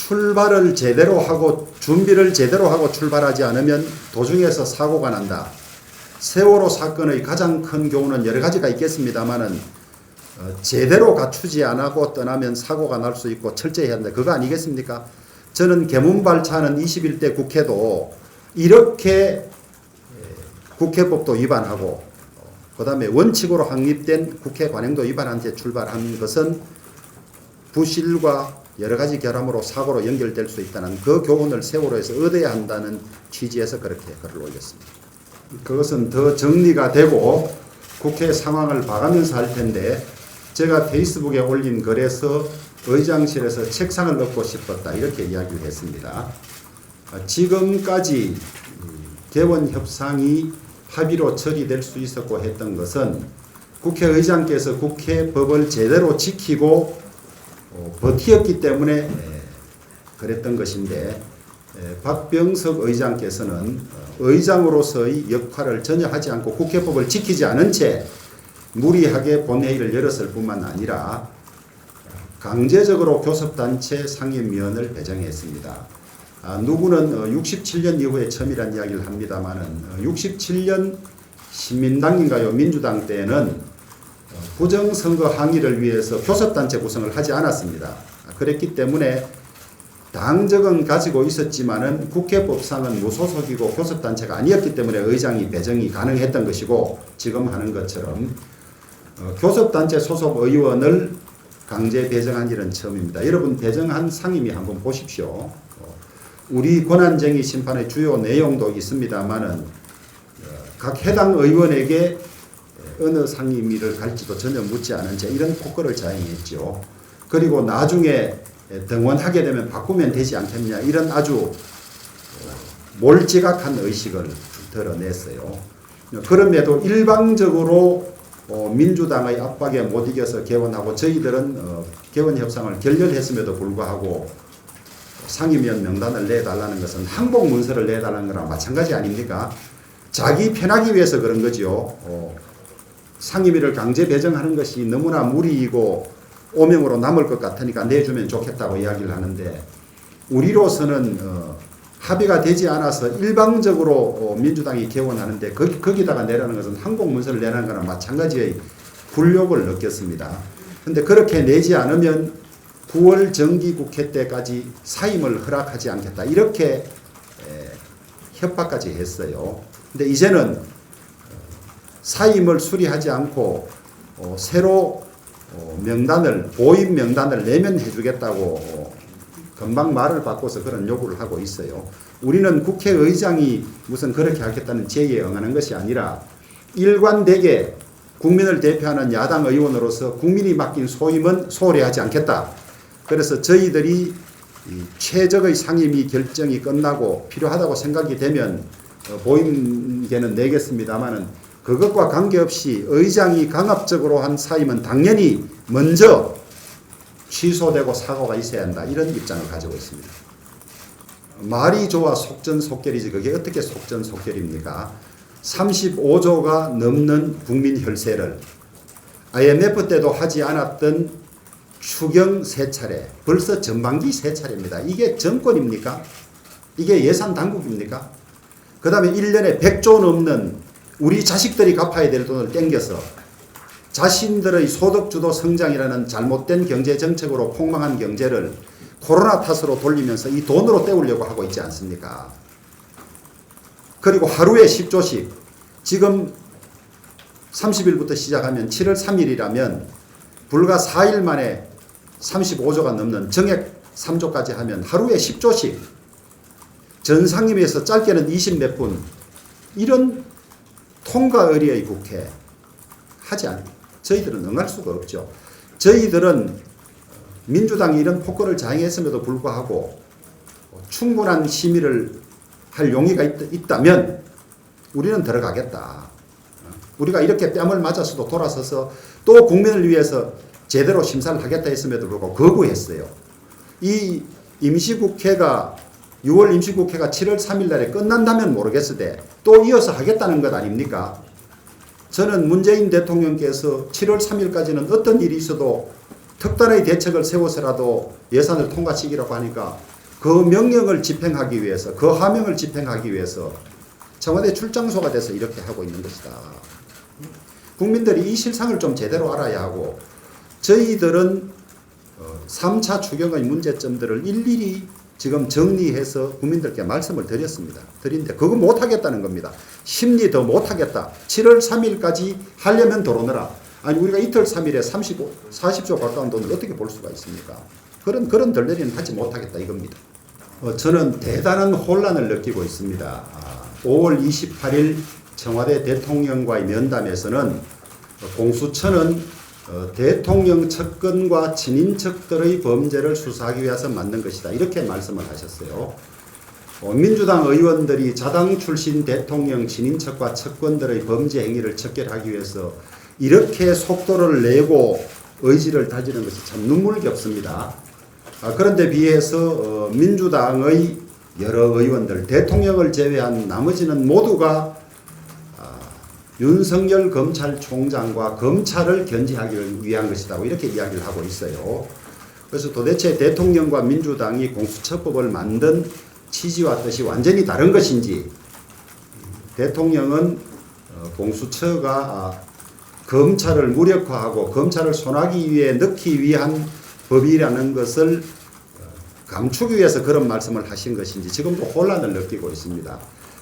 출발을 제대로 하고 준비를 제대로 하고 출발하지 않으면 도중에서 사고가 난다. 세월호 사건의 가장 큰 교훈은 여러 가지가 있겠습니다만은 제대로 갖추지 않고 떠나면 사고가 날 수 있고 철저히 해야 한다. 그거 아니겠습니까? 저는 개문발차는 21대 국회도 이렇게 국회법도 위반하고 그 다음에 원칙으로 확립된 국회 관행도 위반한 채 출발한 것은 부실과 여러 가지 결함으로 사고로 연결될 수 있다는 그 교훈을 세월호에서 얻어야 한다는 취지에서 그렇게 글을 올렸습니다. 그것은 더 정리가 되고 국회 상황을 봐가면서 할 텐데 제가 페이스북에 올린 글에서 의장실에서 책상을 얻고 싶었다 이렇게 이야기를 했습니다. 지금까지 개원 협상이 합의로 처리될 수 있었고 했던 것은 국회의장께서 국회 법을 제대로 지키고 버티었기 때문에 그랬던 것인데 박병석 의장께서는 의장으로서의 역할을 전혀 하지 않고 국회법을 지키지 않은 채 무리하게 본회의를 열었을 뿐만 아니라 강제적으로 교섭단체 상임위원을 배정했습니다. 누구는 67년 이후에 처음이란 이야기를 합니다만은 67년 신민당인가요? 민주당 때는 부정선거 항의를 위해서 교섭단체 구성을 하지 않았습니다. 그랬기 때문에 당적은 가지고 있었지만은 국회법상은 무소속이고 교섭단체가 아니었기 때문에 의장이 배정이 가능했던 것이고 지금 하는 것처럼 교섭단체 소속 의원을 강제 배정한 일은 처음입니다. 여러분 배정한 상임위 한번 보십시오. 우리 권한쟁의 심판의 주요 내용도 있습니다만은 각 해당 의원에게 어느 상임위를 갈지도 전혀 묻지 않은 채 이런 폭거를 자행했죠. 그리고 나중에 등원하게 되면 바꾸면 되지 않겠냐 이런 아주 몰지각한 의식을 드러냈어요. 그럼에도 일방적으로 민주당의 압박에 못 이겨서 개원하고 저희들은 개원 협상을 결렬했음에도 불구하고 상임위원 명단을 내달라는 것은 항복 문서를 내달라는 거랑 마찬가지 아닙니까? 자기 편하기 위해서 그런 거죠. 상임위를 강제 배정하는 것이 너무나 무리이고 오명으로 남을 것 같으니까 내주면 좋겠다고 이야기를 하는데 우리로서는 합의가 되지 않아서 일방적으로 민주당이 개원하는데 거기다가 내라는 것은 항복 문서를 내라는 거랑 마찬가지의 굴욕을 느꼈습니다. 그런데 그렇게 내지 않으면 9월 정기국회 때까지 사임을 허락하지 않겠다 이렇게 협박까지 했어요. 근데 이제는 사임을 수리하지 않고 새로 명단을 보임 명단을 내면 해주겠다고 금방 말을 바꿔서 그런 요구를 하고 있어요. 우리는 국회의장이 무슨 그렇게 하겠다는 제의에 응하는 것이 아니라 일관되게 국민을 대표하는 야당 의원으로서 국민이 맡긴 소임은 소홀히 하지 않겠다. 그래서 저희들이 최적의 상임위 결정이 끝나고 필요하다고 생각이 되면 보임계는 내겠습니다만은 그것과 관계없이 의장이 강압적으로 한 사임은 당연히 먼저 취소되고 사고가 있어야 한다. 이런 입장을 가지고 있습니다. 말이 좋아 속전속결이지 그게 어떻게 속전속결입니까? 35조가 넘는 국민 혈세를 IMF 때도 하지 않았던 추경 3차례, 벌써 전반기 3차례입니다. 이게 정권입니까? 이게 예산 당국입니까? 그 다음에 1년에 100조 넘는 우리 자식들이 갚아야 될 돈을 땡겨서 자신들의 소득주도 성장이라는 잘못된 경제정책으로 폭망한 경제를 코로나 탓으로 돌리면서 이 돈으로 때우려고 하고 있지 않습니까? 그리고 하루에 10조씩 지금 30일부터 시작하면 7월 3일이라면 불과 4일 만에 35조가 넘는 정액 3조까지 하면 하루에 10조씩 전상임위에서 짧게는 20 몇 분 이런 통과 의리의 국회 하지 않습니다. 저희들은 응할 수가 없죠. 저희들은 민주당이 이런 폭거를 자행했음에도 불구하고 충분한 심의를 할 용의가 있다면 우리는 들어가겠다. 우리가 이렇게 뺨을 맞았어도 돌아서서 또 국민을 위해서 제대로 심사를 하겠다 했음에도 불구하고 거부했어요. 이 임시국회가 6월 임시국회가 7월 3일 날에 끝난다면 모르겠으되 또 이어서 하겠다는 것 아닙니까? 저는 문재인 대통령께서 7월 3일까지는 어떤 일이 있어도 특단의 대책을 세워서라도 예산을 통과시키라고 하니까 그 명령을 집행하기 위해서, 그 하명을 집행하기 위해서 청와대 출장소가 돼서 이렇게 하고 있는 것이다. 국민들이 이 실상을 좀 제대로 알아야 하고, 저희들은 3차 추경의 문제점들을 일일이 지금 정리해서 국민들께 말씀을 드렸습니다. 드린데 그거 못하겠다는 겁니다. 심리 더 못하겠다. 7월 3일까지 하려면 도로내라. 아니 우리가 이틀 3일에 40조 가까운 돈을 어떻게 볼 수가 있습니까? 그런 덜레리는 하지 못하겠다 이겁니다. 저는 대단한 혼란을 느끼고 있습니다. 5월 28일 청와대 대통령과의 면담에서는 공수처는 대통령 측근과 친인척들의 범죄를 수사하기 위해서 만든 것이다. 이렇게 말씀을 하셨어요. 민주당 의원들이 자당 출신 대통령 친인척과 측근들의 범죄 행위를 척결하기 위해서 이렇게 속도를 내고 의지를 다지는 것이 참 눈물겹습니다. 그런데 비해서 민주당의 여러 의원들, 대통령을 제외한 나머지는 모두가 윤석열 검찰총장과 검찰을 견제하기 위한 것이다. 이렇게 이야기를 하고 있어요. 그래서 도대체 대통령과 민주당이 공수처법을 만든 취지와 뜻이 완전히 다른 것인지, 대통령은 공수처가 검찰을 무력화하고 검찰을 손하기 위해 넣기 위한 법이라는 것을 감추기 위해서 그런 말씀을 하신 것인지 지금도 혼란을 느끼고 있습니다.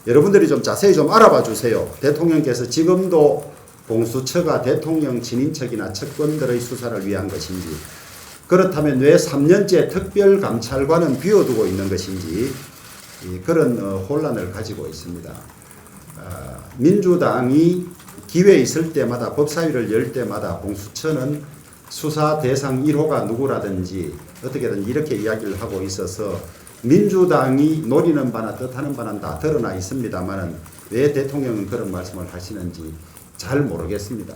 여러분들이 좀 자세히 좀 알아봐 주세요. 대통령께서 지금도 공수처가 대통령 친인척이나 측근들의 수사를 위한 것인지, 그렇다면 왜 3년째 특별감찰관은 비워두고 있는 것인지, 그런 혼란을 가지고 있습니다. 민주당이 기회 있을 때마다, 법사위를 열 때마다 공수처는 수사 대상 1호가 누구라든지 어떻게든 이렇게 이야기를 하고 있어서 민주당이 노리는 바나 뜻하는 바는 다 드러나 있습니다만 왜 대통령은 그런 말씀을 하시는지 잘 모르겠습니다.